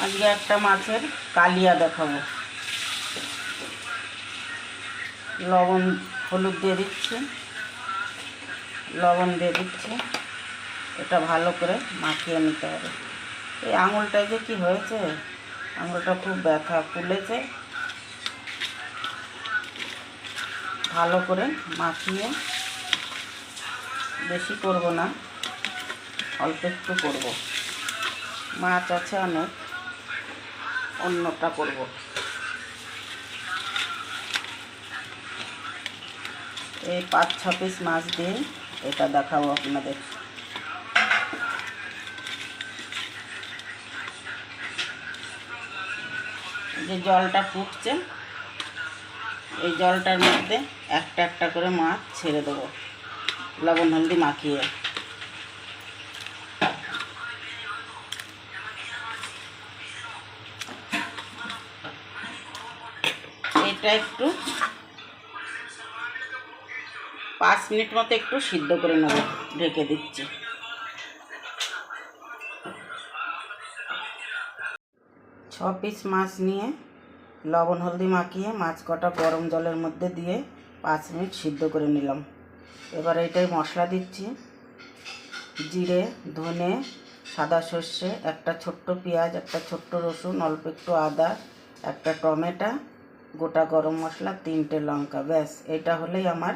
আজকে একটা মাছের কালিয়া দেখাবো। লবণ হলুদ দিয়ে দিচ্ছি, লবণ দিয়ে দিচ্ছি। এটা ভালো করে মাখিয়ে নিতে হবে। এই আঙুলটায় যে কি হয়েছে, আঙুলটা খুব ব্যথা, ফুলেছে। ভালো করে মাখিয়ে, বেশি করব না, অল্প একটু করব। মাছ আছে অনেক, অন্যটা করব। এই 5-6 পিস মাছ দিয়ে এটা দেখাবো আপনাদের। যে জলটা ফুটছে, এই জলটার মধ্যে একটা একটা করে মাছ ছেড়ে দেবো, লবণ হলদি মাখিয়ে। এটা একটু 5 মিনিট মতো একটু সিদ্ধ করে নেব, ঢেকে দিচ্ছি। ছ পিস মাছ নিয়ে লবণ হলদি মাখিয়ে মাছ কটা গরম জলের মধ্যে দিয়ে 5 মিনিট সিদ্ধ করে নিলাম। এবার এটাই মশলা দিচ্ছি। জিরে, ধনে, সাদা সর্ষে, একটা ছোট্ট পেঁয়াজ, একটা ছোট্ট রসুন, অল্প একটু আদা, একটা টমেটো, গোটা গরম মশলা, 3টে লঙ্কা। ব্যাস, এটা হলেই আমার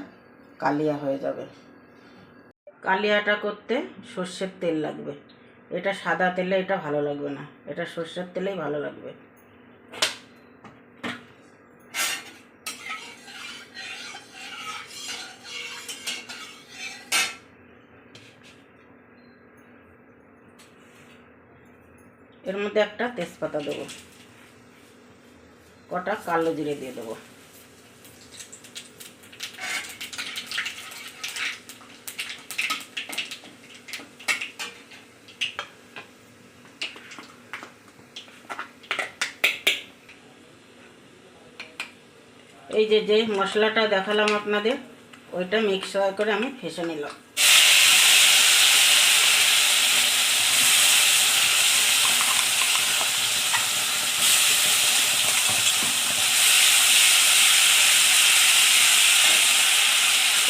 কালিয়া হয়ে যাবে। কালিয়াটা করতে সর্ষের তেল লাগবে। এটা সাদা তেলে এটা ভালো লাগবে না, এটা সর্ষের তেলেই ভালো লাগবে। এর মধ্যে একটা তেজপাতা দেবো, কটা কালো জিরে দিয়ে দেবো। এই যে মশলাটা দেখালাম আপনাদের, ওইটা মিক্সার করে আমি ফেসে নিলাম।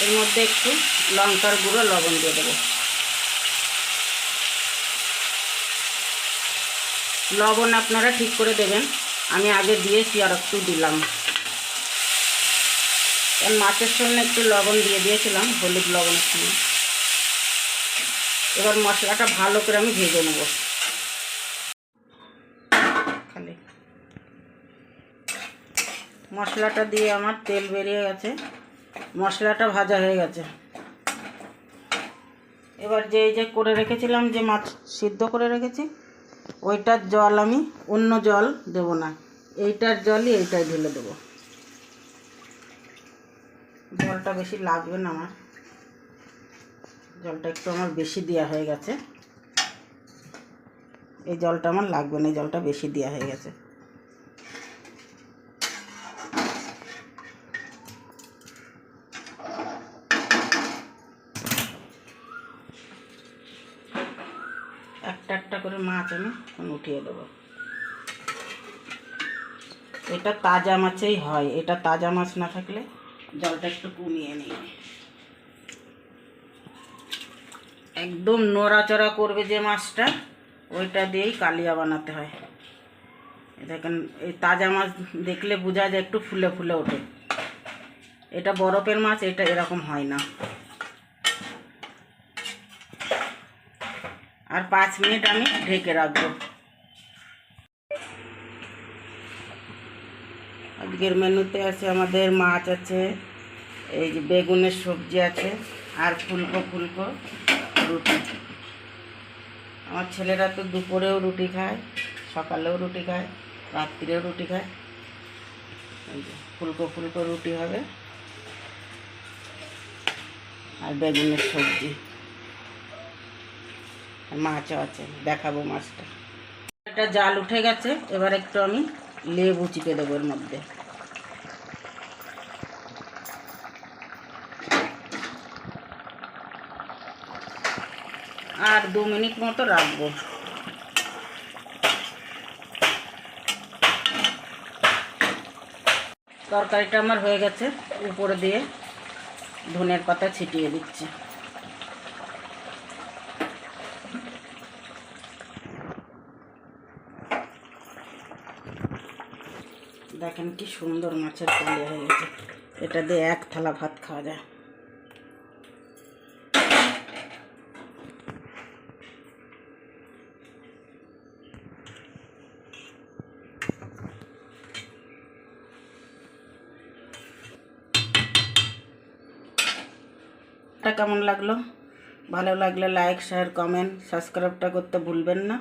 এর মধ্যে একটু লঙ্কার গুঁড়ো, লবণ দিয়ে দেবো। লবণ আপনারা ঠিক করে দেবেন, আমি আগে দিয়েছি আর একটু দিলাম। কারণ মাছের সঙ্গে একটু লবণ দিয়ে দিয়েছিলাম, হলুদ লবণ একটু। এবার মশলাটা ভালো করে আমি ভেজে নেব। খালি মশলাটা দিয়ে আমার তেল বেরিয়ে গেছে, মশলাটা ভাজা হয়ে গেছে। এবার যে করে রেখেছিলাম, যে মাছ সিদ্ধ করে রেখেছি, ওইটার জল আমি, অন্য জল দেব না, এইটার জলই এইটাই ঢেলে দেবো। জলটা বেশি লাগবে না আমার, জলটা একটু আমার বেশি দেওয়া হয়ে গেছে। এই জলটা আমার লাগবে না, এই জলটা বেশি দেওয়া হয়ে গেছে। একটা একটা করে মাছ আমি উঠিয়ে দেবো। এটা তাজা মাছেই হয়, এটা তাজা মাছ না থাকলে জলটা একটু কমিয়ে নিই। একদম নড়াচড়া করবে যে মাছটা, ওইটা দিয়েই কালিয়া বানাতে হয়। দেখেন, এই তাজা মাছ দেখলে বোঝা যায় একটু ফুলে ফুলে ওঠে। এটা বরফের মাছ, এটা এরকম হয় না। আর 5 মিনিট আমি ঢেকে রাখবো। আজকের মেনুতে আছে আমাদের মাছ আছে, এই যে বেগুনের সবজি আছে, আর ফুলকো ফুলকো রুটি। আমার ছেলেরা তো দুপুরেও রুটি খায়, সকালেও রুটি খায়, রাত্রিরেও রুটি খায়। এই যে ফুলকো ফুলকো রুটি হবে, আর বেগুনের সবজি, মাছও আছে, দেখাবো মাছটা। এটা জাল উঠে গেছে, এবার একটু আমি লেবু চিপে দেবো এর মধ্যে। আর 2 মিনিট মতো রাখবো। তরকারিটা আমার হয়ে গেছে, উপরে দিয়ে ধনের পাতা ছিটিয়ে দিচ্ছি। দেখেন কি সুন্দর মাছের কালিয়া হয়ে গেছে, এটা দিয়ে এক থালা ভাত খাওয়া যায়। কেমন লাগলো? ভালো লাগলে লাইক, শেয়ার, কমেন্ট, সাবস্ক্রাইবটা করতে ভুলবেন না।